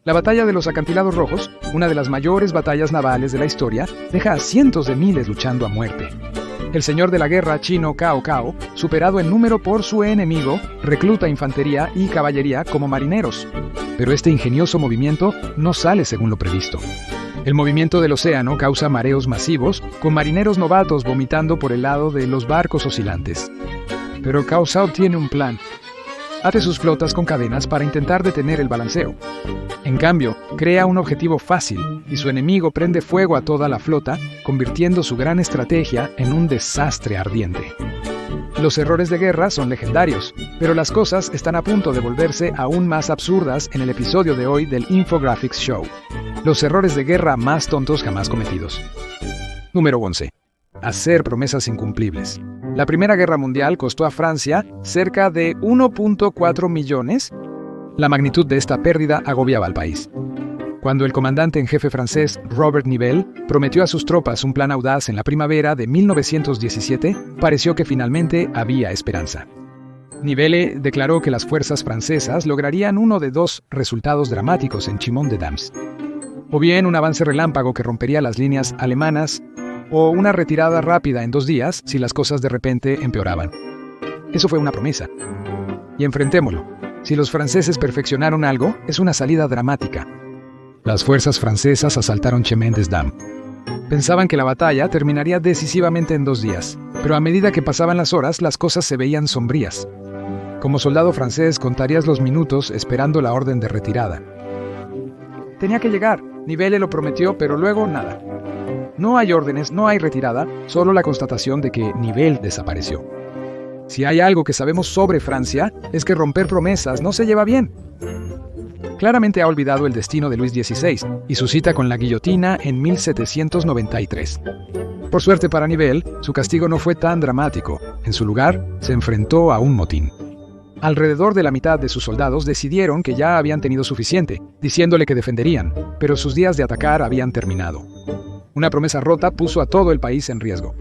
La batalla de los acantilados rojos, una de las mayores batallas navales de la historia, deja a cientos de miles luchando a muerte. El señor de la guerra chino Cao Cao, superado en número por su enemigo, recluta infantería y caballería como marineros. Pero este ingenioso movimiento no sale según lo previsto. El movimiento del océano causa mareos masivos, con marineros novatos vomitando por el lado de los barcos oscilantes. Pero Cao Cao tiene un plan. Ate sus flotas con cadenas para intentar detener el balanceo. En cambio, crea un objetivo fácil y su enemigo prende fuego a toda la flota, convirtiendo su gran estrategia en un desastre ardiente. Los errores de guerra son legendarios, pero las cosas están a punto de volverse aún más absurdas en el episodio de hoy del Infographics Show. Los errores de guerra más tontos jamás cometidos. Número 11. Hacer promesas incumplibles. La Primera Guerra Mundial costó a Francia cerca de 1.4 millones. La magnitud de esta pérdida agobiaba al país. Cuando el comandante en jefe francés Robert Nivelle prometió a sus tropas un plan audaz en la primavera de 1917, pareció que finalmente había esperanza. Nivelle declaró que las fuerzas francesas lograrían uno de dos resultados dramáticos en Chimont-de-Dams. O bien un avance relámpago que rompería las líneas alemanas, o una retirada rápida en 2 días si las cosas de repente empeoraban. Eso fue una promesa. Y enfrentémoslo. Si los franceses perfeccionaron algo, es una salida dramática. Las fuerzas francesas asaltaron Chemins-des-Dames. Pensaban que la batalla terminaría decisivamente en 2 días, pero a medida que pasaban las horas, las cosas se veían sombrías. Como soldado francés, contarías los minutos esperando la orden de retirada. Tenía que llegar. Nivelle lo prometió, pero luego nada. No hay órdenes, no hay retirada, solo la constatación de que Nivelle desapareció. Si hay algo que sabemos sobre Francia, es que romper promesas no se lleva bien. Claramente ha olvidado el destino de Luis XVI y su cita con la guillotina en 1793. Por suerte para Nivelle, su castigo no fue tan dramático. En su lugar, se enfrentó a un motín. Alrededor de la mitad de sus soldados decidieron que ya habían tenido suficiente, diciéndole que defenderían, pero sus días de atacar habían terminado. Una promesa rota puso a todo el país en riesgo.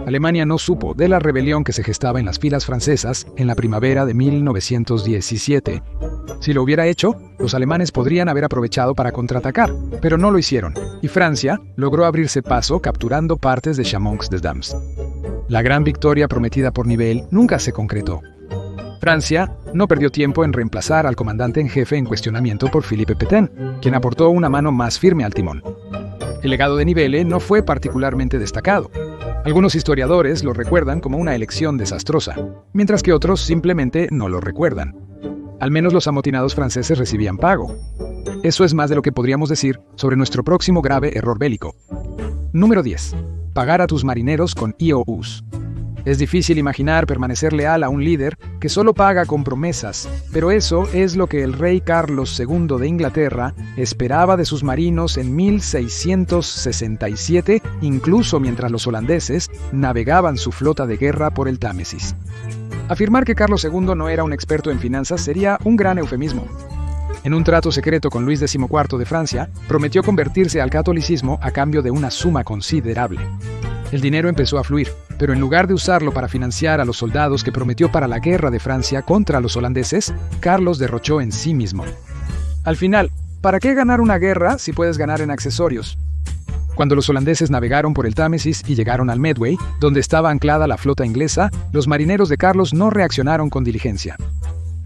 Alemania no supo de la rebelión que se gestaba en las filas francesas en la primavera de 1917. Si lo hubiera hecho, los alemanes podrían haber aprovechado para contraatacar, pero no lo hicieron, y Francia logró abrirse paso capturando partes de Chemins-des-Dames. La gran victoria prometida por Nivelle nunca se concretó. Francia no perdió tiempo en reemplazar al comandante en jefe en cuestionamiento por Philippe Pétain, quien aportó una mano más firme al timón. El legado de Nivelle no fue particularmente destacado. Algunos historiadores lo recuerdan como una elección desastrosa, mientras que otros simplemente no lo recuerdan. Al menos los amotinados franceses recibían pago. Eso es más de lo que podríamos decir sobre nuestro próximo grave error bélico. Número 10. Pagar a tus marineros con IOUs. Es difícil imaginar permanecer leal a un líder que solo paga con promesas, pero eso es lo que el rey Carlos II de Inglaterra esperaba de sus marinos en 1667, incluso mientras los holandeses navegaban su flota de guerra por el Támesis. Afirmar que Carlos II no era un experto en finanzas sería un gran eufemismo. En un trato secreto con Luis XIV de Francia, prometió convertirse al catolicismo a cambio de una suma considerable. El dinero empezó a fluir, pero en lugar de usarlo para financiar a los soldados que prometió para la guerra de Francia contra los holandeses, Carlos derrochó en sí mismo. Al final, ¿para qué ganar una guerra si puedes ganar en accesorios? Cuando los holandeses navegaron por el Támesis y llegaron al Medway, donde estaba anclada la flota inglesa, los marineros de Carlos no reaccionaron con diligencia.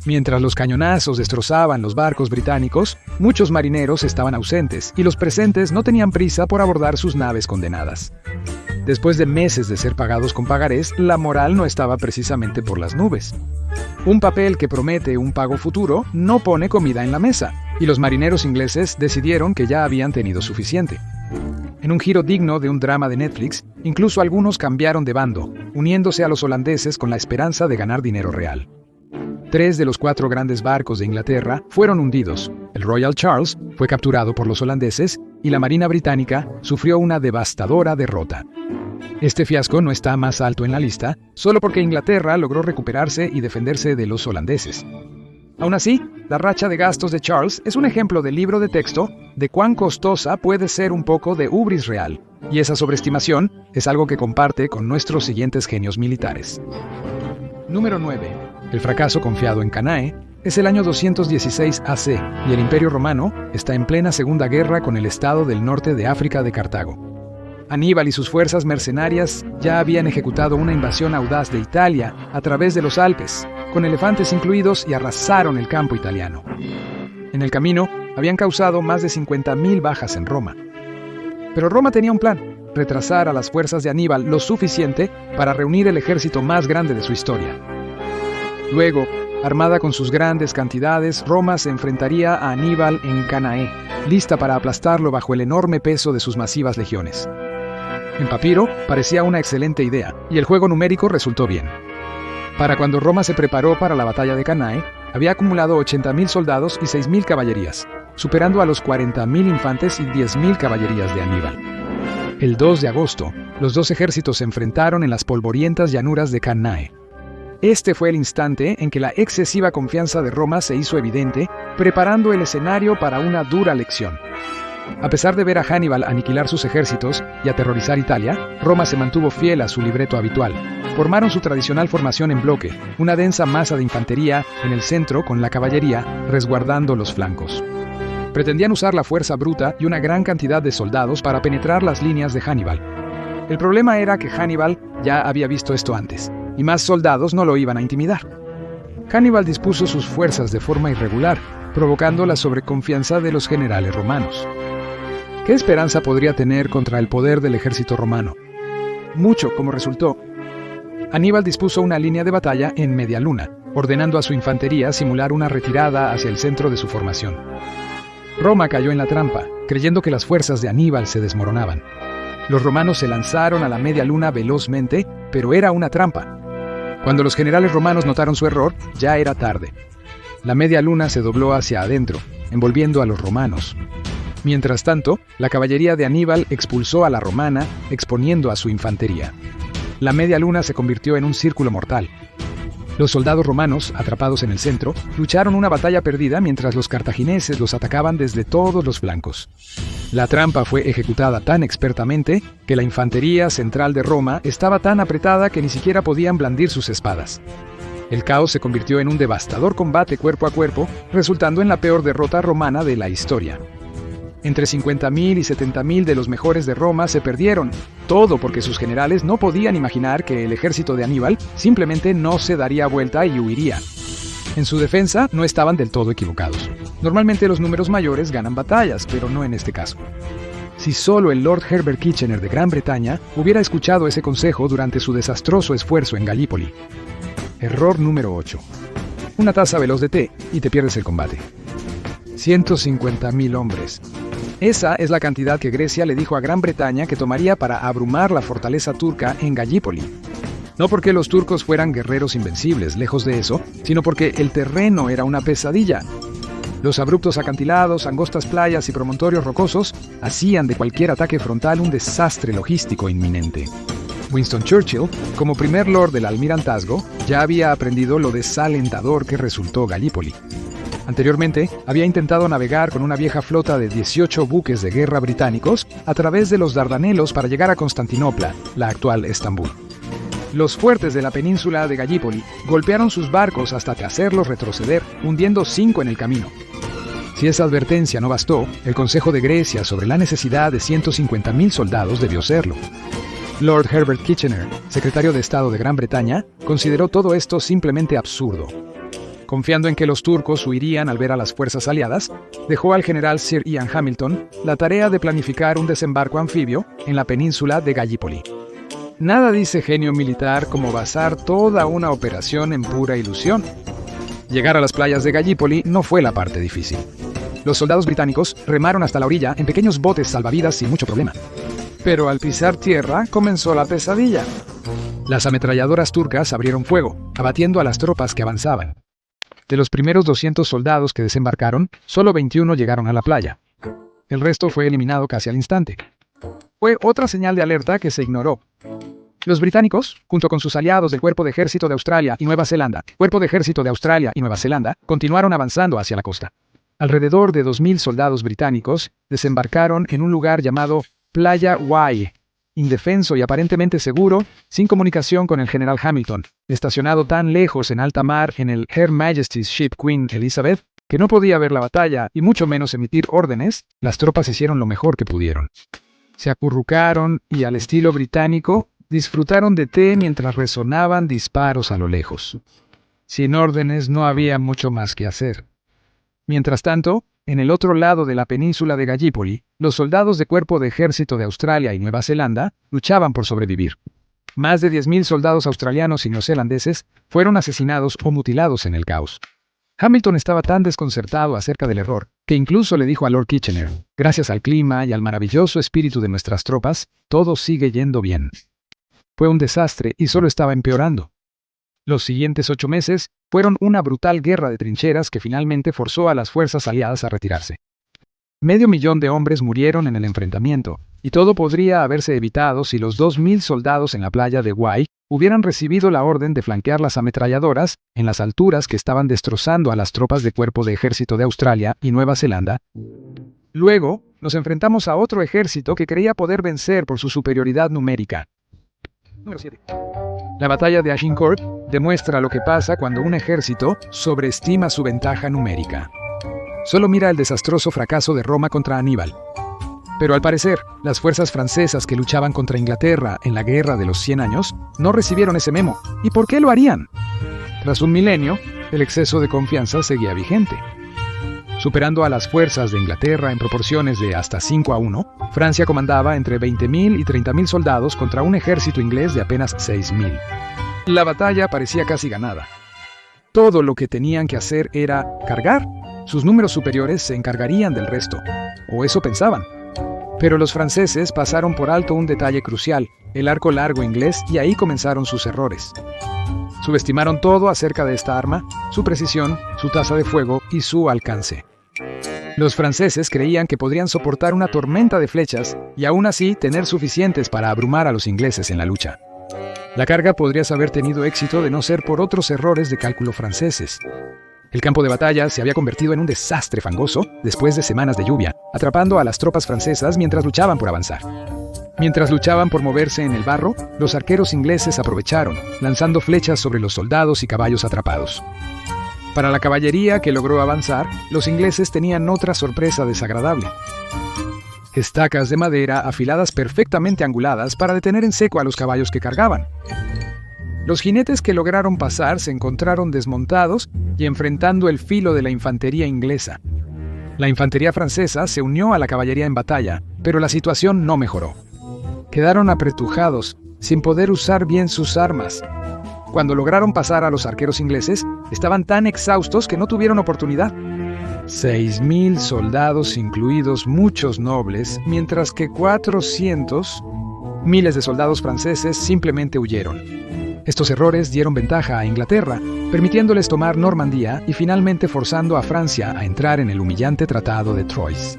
Mientras los cañonazos destrozaban los barcos británicos, muchos marineros estaban ausentes y los presentes no tenían prisa por abordar sus naves condenadas. Después de meses de ser pagados con pagarés, la moral no estaba precisamente por las nubes. Un papel que promete un pago futuro no pone comida en la mesa, y los marineros ingleses decidieron que ya habían tenido suficiente. En un giro digno de un drama de Netflix, incluso algunos cambiaron de bando, uniéndose a los holandeses con la esperanza de ganar dinero real. 3 de los 4 grandes barcos de Inglaterra fueron hundidos. El Royal Charles fue capturado por los holandeses y la Marina Británica sufrió una devastadora derrota. Este fiasco no está más alto en la lista solo porque Inglaterra logró recuperarse y defenderse de los holandeses. Aún así, la racha de gastos de Charles es un ejemplo del libro de texto de cuán costosa puede ser un poco de hubris real, y esa sobreestimación es algo que comparte con nuestros siguientes genios militares. Número 9. El fracaso confiado en Canae Es el año 216 AC y el Imperio Romano está en plena Segunda Guerra con el estado del norte de África de Cartago. Aníbal y sus fuerzas mercenarias ya habían ejecutado una invasión audaz de Italia a través de los Alpes, con elefantes incluidos, y arrasaron el campo italiano. En el camino, habían causado más de 50.000 bajas en Roma. Pero Roma tenía un plan: retrasar a las fuerzas de Aníbal lo suficiente para reunir el ejército más grande de su historia. Luego, armada con sus grandes cantidades, Roma se enfrentaría a Aníbal en Canae, lista para aplastarlo bajo el enorme peso de sus masivas legiones. En papiro, parecía una excelente idea, y el juego numérico resultó bien. Para cuando Roma se preparó para la batalla de Canae, había acumulado 80.000 soldados y 6.000 caballerías, superando a los 40.000 infantes y 10.000 caballerías de Aníbal. El 2 de agosto, los dos ejércitos se enfrentaron en las polvorientas llanuras de Canae. Este fue el instante en que la excesiva confianza de Roma se hizo evidente, preparando el escenario para una dura lección. A pesar de ver a Hannibal aniquilar sus ejércitos y aterrorizar Italia, Roma se mantuvo fiel a su libreto habitual. Formaron su tradicional formación en bloque, una densa masa de infantería en el centro con la caballería resguardando los flancos. Pretendían usar la fuerza bruta y una gran cantidad de soldados para penetrar las líneas de Hannibal. El problema era que Hannibal ya había visto esto antes, y más soldados no lo iban a intimidar. Hannibal dispuso sus fuerzas de forma irregular, provocando la sobreconfianza de los generales romanos. ¿Qué esperanza podría tener contra el poder del ejército romano? Mucho, como resultó. Aníbal dispuso una línea de batalla en media luna, ordenando a su infantería simular una retirada hacia el centro de su formación. Roma cayó en la trampa, creyendo que las fuerzas de Aníbal se desmoronaban. Los romanos se lanzaron a la media luna velozmente, pero era una trampa. Cuando los generales romanos notaron su error, ya era tarde. La media luna se dobló hacia adentro, envolviendo a los romanos. Mientras tanto, la caballería de Aníbal expulsó a la romana, exponiendo a su infantería. La media luna se convirtió en un círculo mortal. Los soldados romanos, atrapados en el centro, lucharon una batalla perdida mientras los cartagineses los atacaban desde todos los flancos. La trampa fue ejecutada tan expertamente que la infantería central de Roma estaba tan apretada que ni siquiera podían blandir sus espadas. El caos se convirtió en un devastador combate cuerpo a cuerpo, resultando en la peor derrota romana de la historia. Entre 50.000 y 70.000 de los mejores de Roma se perdieron, todo porque sus generales no podían imaginar que el ejército de Aníbal simplemente no se daría vuelta y huiría. En su defensa, no estaban del todo equivocados. Normalmente los números mayores ganan batallas, pero no en este caso. Si solo el Lord Herbert Kitchener de Gran Bretaña hubiera escuchado ese consejo durante su desastroso esfuerzo en Gallipoli. Error número 8. Una taza veloz de té y te pierdes el combate. 150.000 hombres. Esa es la cantidad que Grecia le dijo a Gran Bretaña que tomaría para abrumar la fortaleza turca en Gallipoli. No porque los turcos fueran guerreros invencibles, lejos de eso, sino porque el terreno era una pesadilla. Los abruptos acantilados, angostas playas y promontorios rocosos hacían de cualquier ataque frontal un desastre logístico inminente. Winston Churchill, como primer lord del almirantazgo, ya había aprendido lo desalentador que resultó Gallipoli. Anteriormente, había intentado navegar con una vieja flota de 18 buques de guerra británicos a través de los Dardanelos para llegar a Constantinopla, la actual Estambul. Los fuertes de la península de Gallipoli golpearon sus barcos hasta hacerlos retroceder, hundiendo 5 en el camino. Si esa advertencia no bastó, el Consejo de Grecia sobre la necesidad de 150.000 soldados debió serlo. Lord Herbert Kitchener, secretario de Estado de Gran Bretaña, consideró todo esto simplemente absurdo. Confiando en que los turcos huirían al ver a las fuerzas aliadas, dejó al general Sir Ian Hamilton la tarea de planificar un desembarco anfibio en la península de Gallipoli. Nada dice genio militar como basar toda una operación en pura ilusión. Llegar a las playas de Gallipoli no fue la parte difícil. Los soldados británicos remaron hasta la orilla en pequeños botes salvavidas sin mucho problema. Pero al pisar tierra comenzó la pesadilla. Las ametralladoras turcas abrieron fuego, abatiendo a las tropas que avanzaban. De los primeros 200 soldados que desembarcaron, solo 21 llegaron a la playa. El resto fue eliminado casi al instante. Fue otra señal de alerta que se ignoró. Los británicos, junto con sus aliados del Cuerpo de Ejército de Australia y Nueva Zelanda, continuaron avanzando hacia la costa. Alrededor de 2.000 soldados británicos desembarcaron en un lugar llamado Playa Wai, indefenso y aparentemente seguro, sin comunicación con el general Hamilton, estacionado tan lejos en alta mar en el Her Majesty's Ship Queen Elizabeth, que no podía ver la batalla y mucho menos emitir órdenes, las tropas hicieron lo mejor que pudieron. Se acurrucaron y, al estilo británico, disfrutaron de té mientras resonaban disparos a lo lejos. Sin órdenes no había mucho más que hacer. Mientras tanto, en el otro lado de la península de Gallipoli, los soldados de Cuerpo de Ejército de Australia y Nueva Zelanda luchaban por sobrevivir. Más de 10.000 soldados australianos y neozelandeses fueron asesinados o mutilados en el caos. Hamilton estaba tan desconcertado acerca del error que incluso le dijo a Lord Kitchener: «Gracias al clima y al maravilloso espíritu de nuestras tropas, todo sigue yendo bien». Fue un desastre y solo estaba empeorando. Los siguientes 8 meses fueron una brutal guerra de trincheras que finalmente forzó a las fuerzas aliadas a retirarse. 500.000 de hombres murieron en el enfrentamiento, y todo podría haberse evitado si los 2.000 soldados en la playa de Wye hubieran recibido la orden de flanquear las ametralladoras en las alturas que estaban destrozando a las tropas de Cuerpo de Ejército de Australia y Nueva Zelanda. Luego, nos enfrentamos a otro ejército que creía poder vencer por su superioridad numérica. Número 7. La batalla de Agincourt demuestra lo que pasa cuando un ejército sobreestima su ventaja numérica. Solo mira el desastroso fracaso de Roma contra Aníbal. Pero al parecer, las fuerzas francesas que luchaban contra Inglaterra en la Guerra de los 100 Años no recibieron ese memo. ¿Y por qué lo harían? Tras un milenio, el exceso de confianza seguía vigente. Superando a las fuerzas de Inglaterra en proporciones de hasta 5-1, Francia comandaba entre 20.000 y 30.000 soldados contra un ejército inglés de apenas 6.000. La batalla parecía casi ganada. Todo lo que tenían que hacer era cargar. Sus números superiores se encargarían del resto, o eso pensaban. Pero los franceses pasaron por alto un detalle crucial, el arco largo inglés, y ahí comenzaron sus errores. Subestimaron todo acerca de esta arma, su precisión, su tasa de fuego y su alcance. Los franceses creían que podrían soportar una tormenta de flechas y aún así tener suficientes para abrumar a los ingleses en la lucha. La carga podría haber tenido éxito de no ser por otros errores de cálculo franceses. El campo de batalla se había convertido en un desastre fangoso después de semanas de lluvia, atrapando a las tropas francesas mientras luchaban por avanzar. Mientras luchaban por moverse en el barro, los arqueros ingleses aprovecharon, lanzando flechas sobre los soldados y caballos atrapados. Para la caballería que logró avanzar, los ingleses tenían otra sorpresa desagradable. Estacas de madera afiladas perfectamente anguladas para detener en seco a los caballos que cargaban. Los jinetes que lograron pasar se encontraron desmontados y enfrentando el filo de la infantería inglesa. La infantería francesa se unió a la caballería en batalla, pero la situación no mejoró. Quedaron apretujados, sin poder usar bien sus armas. Cuando lograron pasar a los arqueros ingleses, estaban tan exhaustos que no tuvieron oportunidad. 6.000 soldados, incluidos muchos nobles, mientras que 400, miles de soldados franceses simplemente huyeron. Estos errores dieron ventaja a Inglaterra, permitiéndoles tomar Normandía y finalmente forzando a Francia a entrar en el humillante Tratado de Troyes.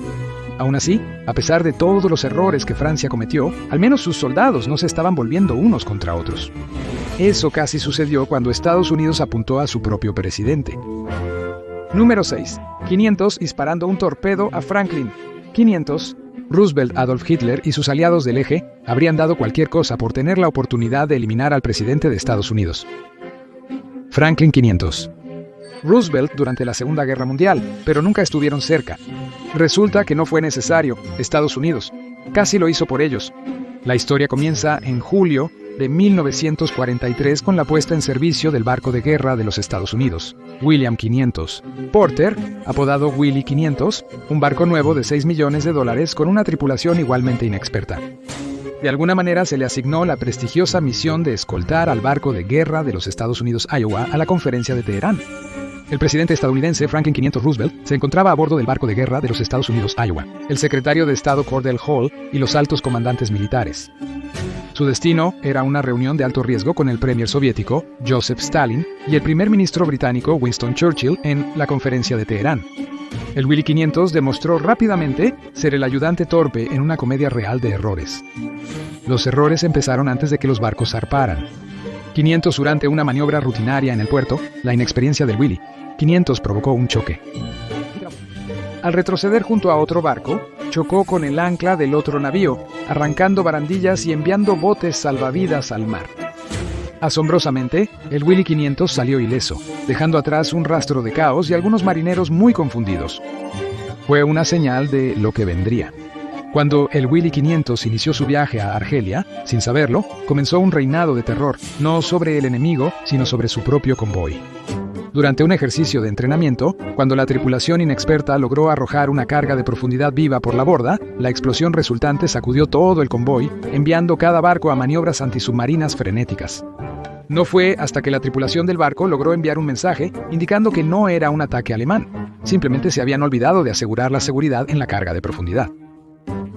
Aún así, a pesar de todos los errores que Francia cometió, al menos sus soldados no se estaban volviendo unos contra otros. Eso casi sucedió cuando Estados Unidos apuntó a su propio presidente. Número 6. 500 disparando un torpedo a Franklin. 500. Roosevelt, Adolf Hitler y sus aliados del Eje habrían dado cualquier cosa por tener la oportunidad de eliminar al presidente de Estados Unidos. Franklin 500. Roosevelt durante la Segunda Guerra Mundial, pero nunca estuvieron cerca. Resulta que no fue necesario, Estados Unidos. Casi lo hizo por ellos. La historia comienza en julio de 1943 con la puesta en servicio del barco de guerra de los Estados Unidos, William 500. Porter, apodado Willie 500, un barco nuevo de $6 millones con una tripulación igualmente inexperta. De alguna manera se le asignó la prestigiosa misión de escoltar al barco de guerra de los Estados Unidos Iowa a la conferencia de Teherán. El presidente estadounidense Franklin 500 Roosevelt se encontraba a bordo del barco de guerra de los Estados Unidos Iowa, el secretario de Estado Cordell Hull y los altos comandantes militares. Su destino era una reunión de alto riesgo con el premier soviético Joseph Stalin y el primer ministro británico Winston Churchill en la conferencia de Teherán. El Willie 500 demostró rápidamente ser el ayudante torpe en una comedia real de errores. Los errores empezaron antes de que los barcos zarparan. 500 durante una maniobra rutinaria en el puerto, la inexperiencia del Willie 500 provocó un choque. Al retroceder junto a otro barco, chocó con el ancla del otro navío, arrancando barandillas y enviando botes salvavidas al mar. Asombrosamente, el Willy 500 salió ileso, dejando atrás un rastro de caos y algunos marineros muy confundidos. Fue una señal de lo que vendría. Cuando el Willy 500 inició su viaje a Argelia, sin saberlo, comenzó un reinado de terror, no sobre el enemigo, sino sobre su propio convoy. Durante un ejercicio de entrenamiento, cuando la tripulación inexperta logró arrojar una carga de profundidad viva por la borda, la explosión resultante sacudió todo el convoy, enviando cada barco a maniobras antisubmarinas frenéticas. No fue hasta que la tripulación del barco logró enviar un mensaje indicando que no era un ataque alemán. Simplemente se habían olvidado de asegurar la seguridad en la carga de profundidad.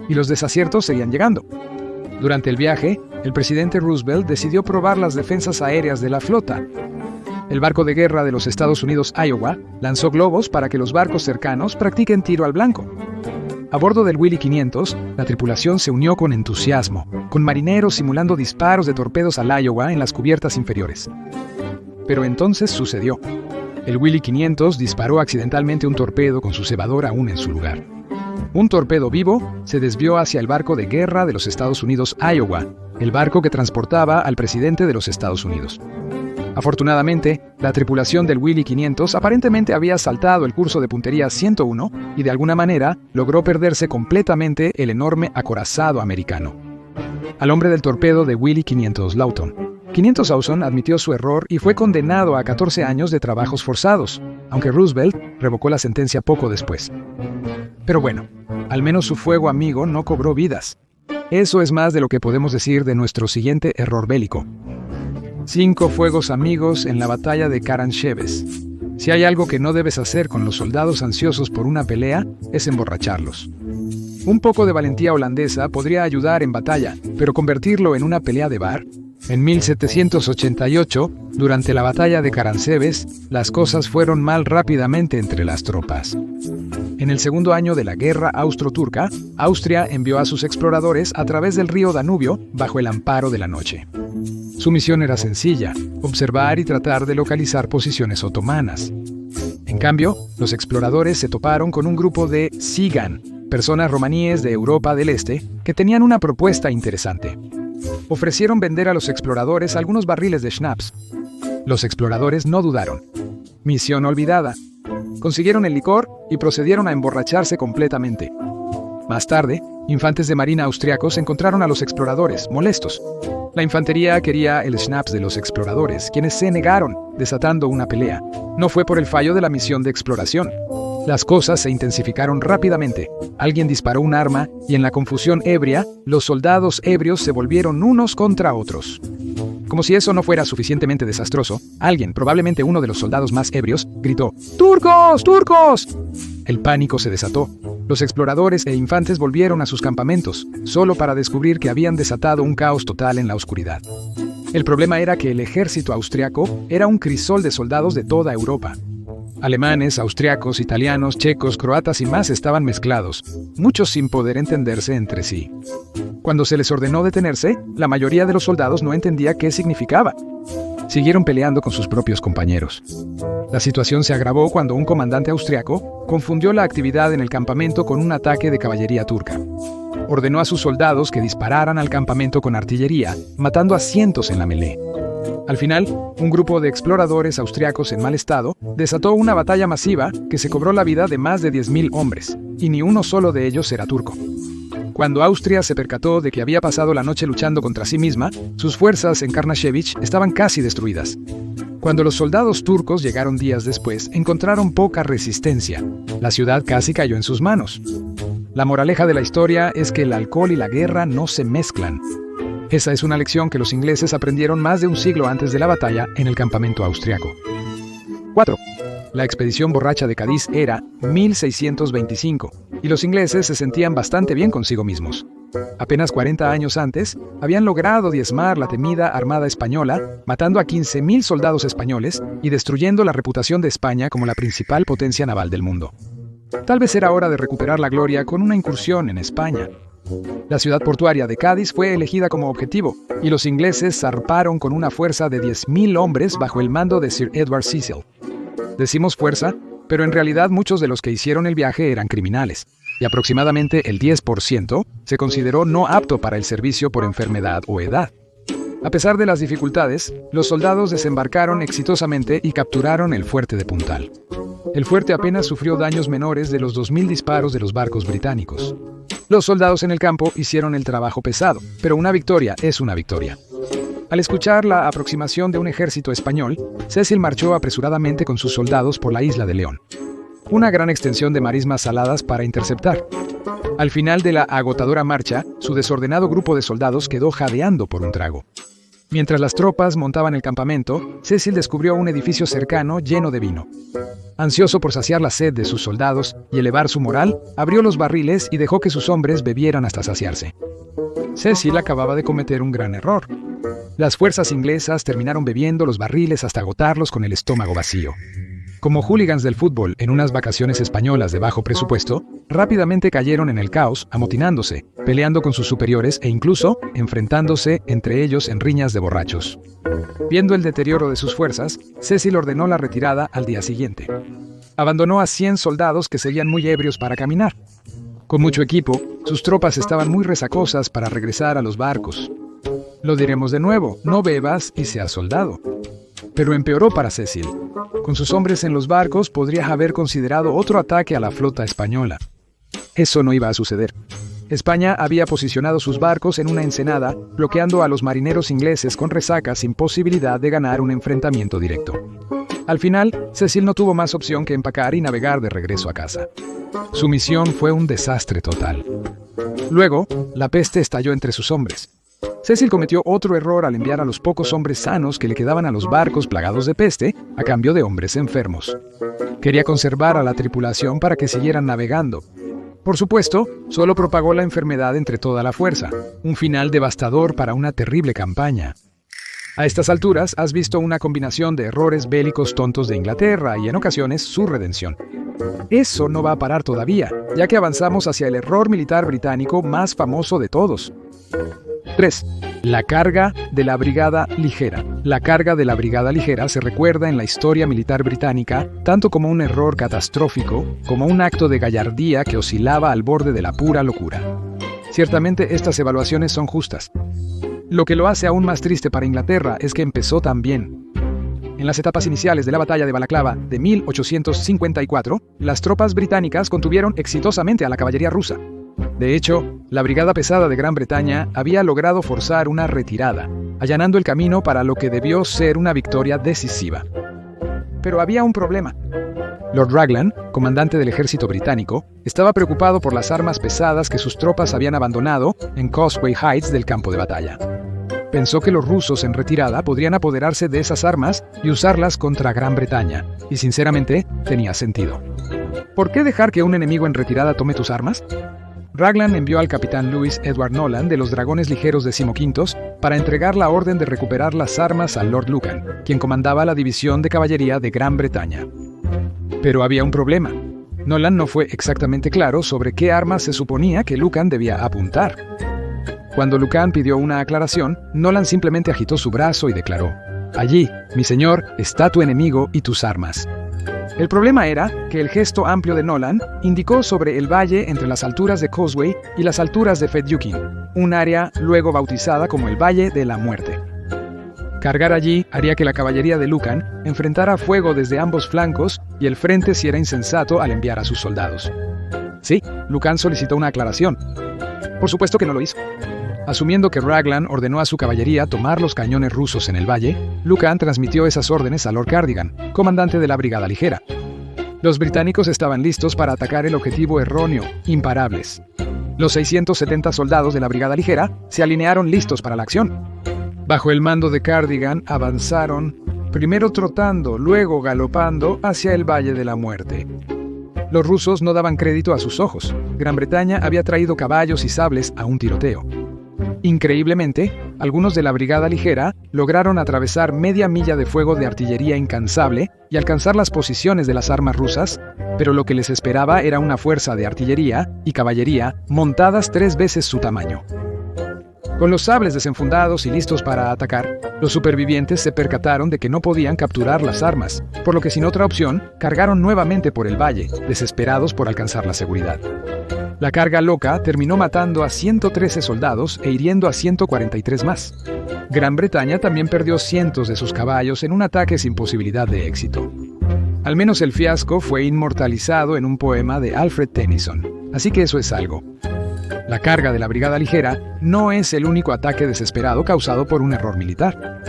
Y los desaciertos seguían llegando. Durante el viaje, el presidente Roosevelt decidió probar las defensas aéreas de la flota. El barco de guerra de los Estados Unidos Iowa lanzó globos para que los barcos cercanos practiquen tiro al blanco. A bordo del Willy 500, la tripulación se unió con entusiasmo, con marineros simulando disparos de torpedos al Iowa en las cubiertas inferiores. Pero entonces sucedió. El Willy 500 disparó accidentalmente un torpedo con su cebador aún en su lugar. Un torpedo vivo se desvió hacia el barco de guerra de los Estados Unidos Iowa, el barco que transportaba al presidente de los Estados Unidos. Afortunadamente, la tripulación del Willy 500 aparentemente había saltado el curso de puntería 101 y de alguna manera logró perderse completamente el enorme acorazado americano. Al hombre del torpedo de Willy 500 Lawton, 500 Awson admitió su error y fue condenado a 14 años de trabajos forzados, aunque Roosevelt revocó la sentencia poco después. Pero bueno, al menos su fuego amigo no cobró vidas. Eso es más de lo que podemos decir de nuestro siguiente error bélico. 5 fuegos amigos en la batalla de Karansheves. Si hay algo que no debes hacer con los soldados ansiosos por una pelea, es emborracharlos. Un poco de valentía holandesa podría ayudar en batalla, pero convertirlo en una pelea de bar. En 1788, durante la batalla de Karansheves, las cosas fueron mal rápidamente entre las tropas. En el segundo año de la guerra austro-turca, Austria envió a sus exploradores a través del río Danubio bajo el amparo de la noche. Su misión era sencilla: observar y tratar de localizar posiciones otomanas. En cambio, los exploradores se toparon con un grupo de Tsigan, personas romaníes de Europa del Este, que tenían una propuesta interesante. Ofrecieron vender a los exploradores algunos barriles de schnapps. Los exploradores no dudaron. Misión olvidada. Consiguieron el licor y procedieron a emborracharse completamente. Más tarde, infantes de marina austriacos encontraron a los exploradores, molestos. La infantería quería el schnapps de los exploradores, quienes se negaron, desatando una pelea. No fue por el fallo de la misión de exploración. Las cosas se intensificaron rápidamente. Alguien disparó un arma y en la confusión ebria, los soldados ebrios se volvieron unos contra otros. Como si eso no fuera suficientemente desastroso, alguien, probablemente uno de los soldados más ebrios, gritó: ¡Turcos! ¡Turcos! El pánico se desató. Los exploradores e infantes volvieron a sus campamentos, solo para descubrir que habían desatado un caos total en la oscuridad. El problema era que el ejército austriaco era un crisol de soldados de toda Europa. Alemanes, austriacos, italianos, checos, croatas y más estaban mezclados, muchos sin poder entenderse entre sí. Cuando se les ordenó detenerse, la mayoría de los soldados no entendía qué significaba. Siguieron peleando con sus propios compañeros. La situación se agravó cuando un comandante austriaco confundió la actividad en el campamento con un ataque de caballería turca. Ordenó a sus soldados que dispararan al campamento con artillería, matando a cientos en la melee. Al final, un grupo de exploradores austriacos en mal estado desató una batalla masiva que se cobró la vida de más de 10.000 hombres, y ni uno solo de ellos era turco. Cuando Austria se percató de que había pasado la noche luchando contra sí misma, sus fuerzas en Karnashevich estaban casi destruidas. Cuando los soldados turcos llegaron días después, encontraron poca resistencia. La ciudad casi cayó en sus manos. La moraleja de la historia es que el alcohol y la guerra no se mezclan. Esa es una lección que los ingleses aprendieron más de un siglo antes de la batalla en el campamento austriaco. 4. La expedición borracha de Cádiz era 1625, y los ingleses se sentían bastante bien consigo mismos. Apenas 40 años antes, habían logrado diezmar la temida Armada Española, matando a 15.000 soldados españoles y destruyendo la reputación de España como la principal potencia naval del mundo. Tal vez era hora de recuperar la gloria con una incursión en España. La ciudad portuaria de Cádiz fue elegida como objetivo, y los ingleses zarparon con una fuerza de 10.000 hombres bajo el mando de Sir Edward Cecil. Decimos fuerza Pero en realidad muchos de los que hicieron el viaje eran criminales, y aproximadamente el 10% se consideró no apto para el servicio por enfermedad o edad. A pesar de las dificultades, los soldados desembarcaron exitosamente y capturaron el fuerte de Puntal. El fuerte apenas sufrió daños menores de los 2.000 disparos de los barcos británicos. Los soldados en el campo hicieron el trabajo pesado, pero una victoria es una victoria. Al escuchar la aproximación de un ejército español, Cecil marchó apresuradamente con sus soldados por la isla de León. Una gran extensión de marismas saladas para interceptar. Al final de la agotadora marcha, su desordenado grupo de soldados quedó jadeando por un trago. Mientras las tropas montaban el campamento, Cecil descubrió un edificio cercano lleno de vino. Ansioso por saciar la sed de sus soldados y elevar su moral, abrió los barriles y dejó que sus hombres bebieran hasta saciarse. Cecil acababa de cometer un gran error. Las fuerzas inglesas terminaron bebiendo los barriles hasta agotarlos con el estómago vacío. Como hooligans del fútbol en unas vacaciones españolas de bajo presupuesto, rápidamente cayeron en el caos, amotinándose, peleando con sus superiores e incluso enfrentándose entre ellos en riñas de borrachos. Viendo el deterioro de sus fuerzas, Cecil ordenó la retirada al día siguiente. Abandonó a 100 soldados que seguían muy ebrios para caminar. Con mucho equipo, sus tropas estaban muy resacosas para regresar a los barcos. Lo diremos de nuevo, no bebas y seas soldado. Pero empeoró para Cecil. Con sus hombres en los barcos podría haber considerado otro ataque a la flota española. Eso no iba a suceder. España había posicionado sus barcos en una ensenada, bloqueando a los marineros ingleses con resaca sin posibilidad de ganar un enfrentamiento directo. Al final, Cecil no tuvo más opción que empacar y navegar de regreso a casa. Su misión fue un desastre total. Luego, la peste estalló entre sus hombres. Cecil cometió otro error al enviar a los pocos hombres sanos que le quedaban a los barcos plagados de peste a cambio de hombres enfermos. Quería conservar a la tripulación para que siguieran navegando. Por supuesto, solo propagó la enfermedad entre toda la fuerza, un final devastador para una terrible campaña. A estas alturas has visto una combinación de errores bélicos tontos de Inglaterra y en ocasiones su redención. Eso no va a parar todavía, ya que avanzamos hacia el error militar británico más famoso de todos. 3. La carga de la Brigada Ligera. La carga de la Brigada Ligera se recuerda en la historia militar británica tanto como un error catastrófico como un acto de gallardía que oscilaba al borde de la pura locura. Ciertamente estas evaluaciones son justas. Lo que lo hace aún más triste para Inglaterra es que empezó tan bien. En las etapas iniciales de la batalla de Balaclava de 1854, las tropas británicas contuvieron exitosamente a la caballería rusa. De hecho, la Brigada Pesada de Gran Bretaña había logrado forzar una retirada, allanando el camino para lo que debió ser una victoria decisiva. Pero había un problema. Lord Raglan, comandante del ejército británico, estaba preocupado por las armas pesadas que sus tropas habían abandonado en Causeway Heights del campo de batalla. Pensó que los rusos en retirada podrían apoderarse de esas armas y usarlas contra Gran Bretaña, y sinceramente tenía sentido. ¿Por qué dejar que un enemigo en retirada tome tus armas? Raglan envió al capitán Louis Edward Nolan de los Dragones Ligeros decimoquintos para entregar la orden de recuperar las armas al Lord Lucan, quien comandaba la división de caballería de Gran Bretaña. Pero había un problema. Nolan no fue exactamente claro sobre qué armas se suponía que Lucan debía apuntar. Cuando Lucan pidió una aclaración, Nolan simplemente agitó su brazo y declaró: «Allí, mi señor, está tu enemigo y tus armas». El problema era que el gesto amplio de Nolan indicó sobre el valle entre las alturas de Causeway y las alturas de Fedyukin, un área luego bautizada como el Valle de la Muerte. Cargar allí haría que la caballería de Lucan enfrentara fuego desde ambos flancos y el frente si era insensato al enviar a sus soldados. Sí, Lucan solicitó una aclaración. Por supuesto que no lo hizo. Asumiendo que Raglan ordenó a su caballería tomar los cañones rusos en el valle, Lucan transmitió esas órdenes a Lord Cardigan, comandante de la Brigada Ligera. Los británicos estaban listos para atacar el objetivo erróneo, imparables. Los 670 soldados de la Brigada Ligera se alinearon listos para la acción. Bajo el mando de Cardigan avanzaron, primero trotando, luego galopando hacia el Valle de la Muerte. Los rusos no daban crédito a sus ojos. Gran Bretaña había traído caballos y sables a un tiroteo. Increíblemente, algunos de la Brigada Ligera lograron atravesar media milla de fuego de artillería incansable y alcanzar las posiciones de las armas rusas, pero lo que les esperaba era una fuerza de artillería y caballería montadas 3 veces su tamaño. Con los sables desenfundados y listos para atacar, los supervivientes se percataron de que no podían capturar las armas, por lo que sin otra opción, cargaron nuevamente por el valle, desesperados por alcanzar la seguridad. La carga loca terminó matando a 113 soldados e hiriendo a 143 más. Gran Bretaña también perdió cientos de sus caballos en un ataque sin posibilidad de éxito. Al menos el fiasco fue inmortalizado en un poema de Alfred Tennyson, así que eso es algo. La carga de la Brigada Ligera no es el único ataque desesperado causado por un error militar.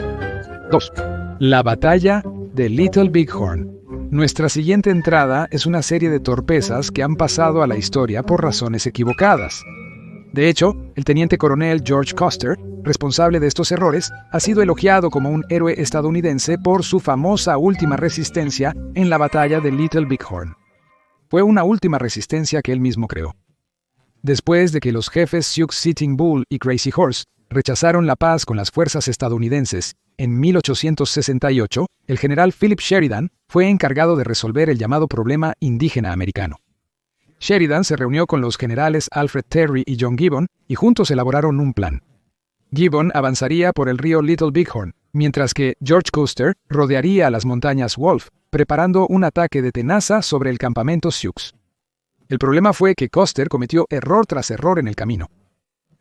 2. La batalla de Little Bighorn. Nuestra siguiente entrada es una serie de torpezas que han pasado a la historia por razones equivocadas. De hecho, el teniente coronel George Custer, responsable de estos errores, ha sido elogiado como un héroe estadounidense por su famosa última resistencia en la batalla de Little Bighorn. Fue una última resistencia que él mismo creó. Después de que los jefes Sioux Sitting Bull y Crazy Horse rechazaron la paz con las fuerzas estadounidenses, en 1868, el general Philip Sheridan fue encargado de resolver el llamado problema indígena americano. Sheridan se reunió con los generales Alfred Terry y John Gibbon y juntos elaboraron un plan. Gibbon avanzaría por el río Little Bighorn, mientras que George Custer rodearía las montañas Wolf, preparando un ataque de tenaza sobre el campamento Sioux. El problema fue que Custer cometió error tras error en el camino.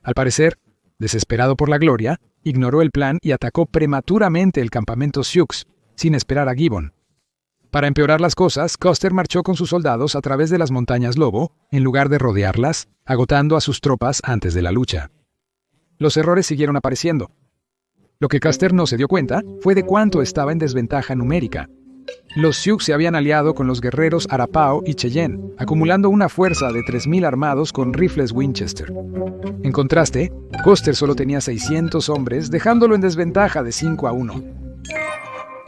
Al parecer, desesperado por la gloria, ignoró el plan y atacó prematuramente el campamento Sioux, sin esperar a Gibbon. Para empeorar las cosas, Custer marchó con sus soldados a través de las montañas Lobo, en lugar de rodearlas, agotando a sus tropas antes de la lucha. Los errores siguieron apareciendo. Lo que Custer no se dio cuenta fue de cuánto estaba en desventaja numérica. Los Sioux se habían aliado con los guerreros Arapaho y Cheyenne, acumulando una fuerza de 3,000 armados con rifles Winchester. En contraste, Custer solo tenía 600 hombres, dejándolo en desventaja de 5-1.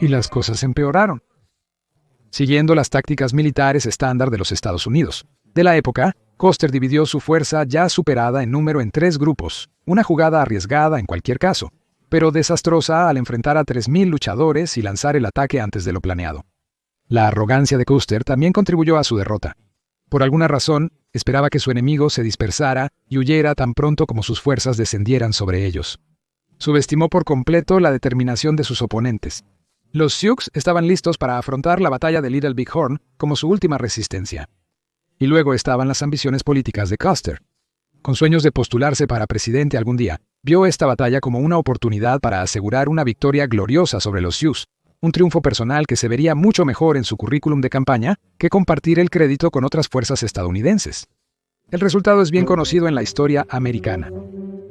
Y las cosas empeoraron. Siguiendo las tácticas militares estándar de los Estados Unidos de la época, Custer dividió su fuerza ya superada en número en 3 grupos, una jugada arriesgada en cualquier caso, pero desastrosa al enfrentar a 3,000 luchadores y lanzar el ataque antes de lo planeado. La arrogancia de Custer también contribuyó a su derrota. Por alguna razón, esperaba que su enemigo se dispersara y huyera tan pronto como sus fuerzas descendieran sobre ellos. Subestimó por completo la determinación de sus oponentes. Los Sioux estaban listos para afrontar la batalla de Little Bighorn como su última resistencia. Y luego estaban las ambiciones políticas de Custer. Con sueños de postularse para presidente algún día, vio esta batalla como una oportunidad para asegurar una victoria gloriosa sobre los Sioux, un triunfo personal que se vería mucho mejor en su currículum de campaña que compartir el crédito con otras fuerzas estadounidenses. El resultado es bien conocido en la historia americana.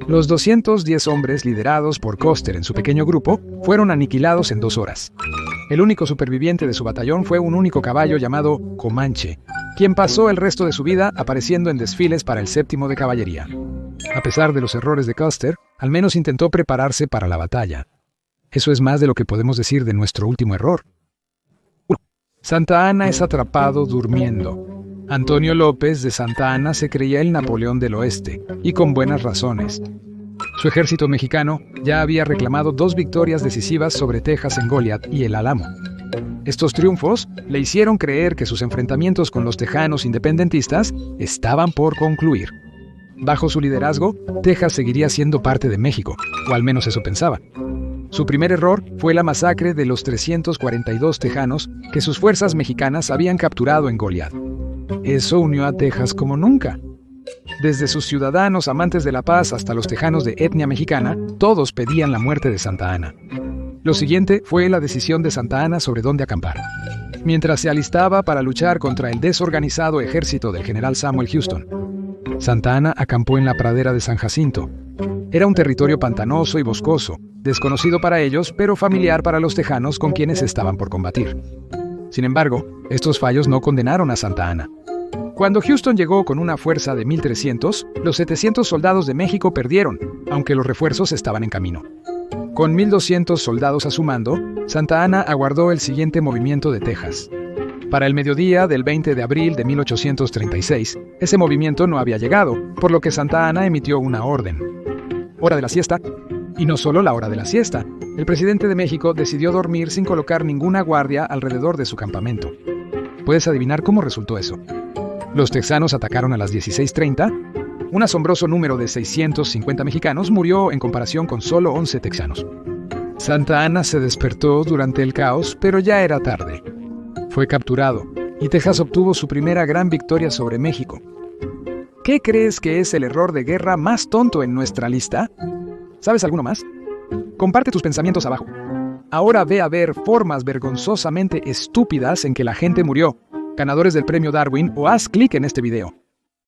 Los 210 hombres liderados por Custer en su pequeño grupo fueron aniquilados en 2 horas. El único superviviente de su batallón fue un único caballo llamado Comanche, quien pasó el resto de su vida apareciendo en desfiles para el 7º de caballería. A pesar de los errores de Custer, al menos intentó prepararse para la batalla. Eso es más de lo que podemos decir de nuestro último error. 1. Santa Anna es atrapado durmiendo. Antonio López de Santa Anna se creía el Napoleón del Oeste, y con buenas razones. Su ejército mexicano ya había reclamado 2 victorias decisivas sobre Texas en Goliat y el Álamo. Estos triunfos le hicieron creer que sus enfrentamientos con los tejanos independentistas estaban por concluir. Bajo su liderazgo, Texas seguiría siendo parte de México, o al menos eso pensaba. Su primer error fue la masacre de los 342 tejanos que sus fuerzas mexicanas habían capturado en Goliat. Eso unió a Texas como nunca. Desde sus ciudadanos amantes de la paz hasta los tejanos de etnia mexicana, todos pedían la muerte de Santa Anna. Lo siguiente fue la decisión de Santa Anna sobre dónde acampar. Mientras se alistaba para luchar contra el desorganizado ejército del general Samuel Houston, Santa Anna acampó en la pradera de San Jacinto. Era un territorio pantanoso y boscoso, desconocido para ellos, pero familiar para los tejanos con quienes estaban por combatir. Sin embargo, estos fallos no condenaron a Santa Anna. Cuando Houston llegó con una fuerza de 1,300, los 700 soldados de México perdieron, aunque los refuerzos estaban en camino. Con 1,200 soldados a su mando, Santa Anna aguardó el siguiente movimiento de Texas. Para el mediodía del 20 de abril de 1836, ese movimiento no había llegado, por lo que Santa Anna emitió una orden. Hora de la siesta. Y no solo la hora de la siesta. El presidente de México decidió dormir sin colocar ninguna guardia alrededor de su campamento. ¿Puedes adivinar cómo resultó eso? Los texanos atacaron a las 16:30 Un asombroso número de 650 mexicanos murió en comparación con solo 11 texanos. Santa Anna se despertó durante el caos, pero ya era tarde. Fue capturado, y Texas obtuvo su primera gran victoria sobre México. ¿Qué crees que es el error de guerra más tonto en nuestra lista? ¿Sabes alguno más? Comparte tus pensamientos abajo. Ahora ve a ver formas vergonzosamente estúpidas en que la gente murió, ganadores del premio Darwin, o haz clic en este video.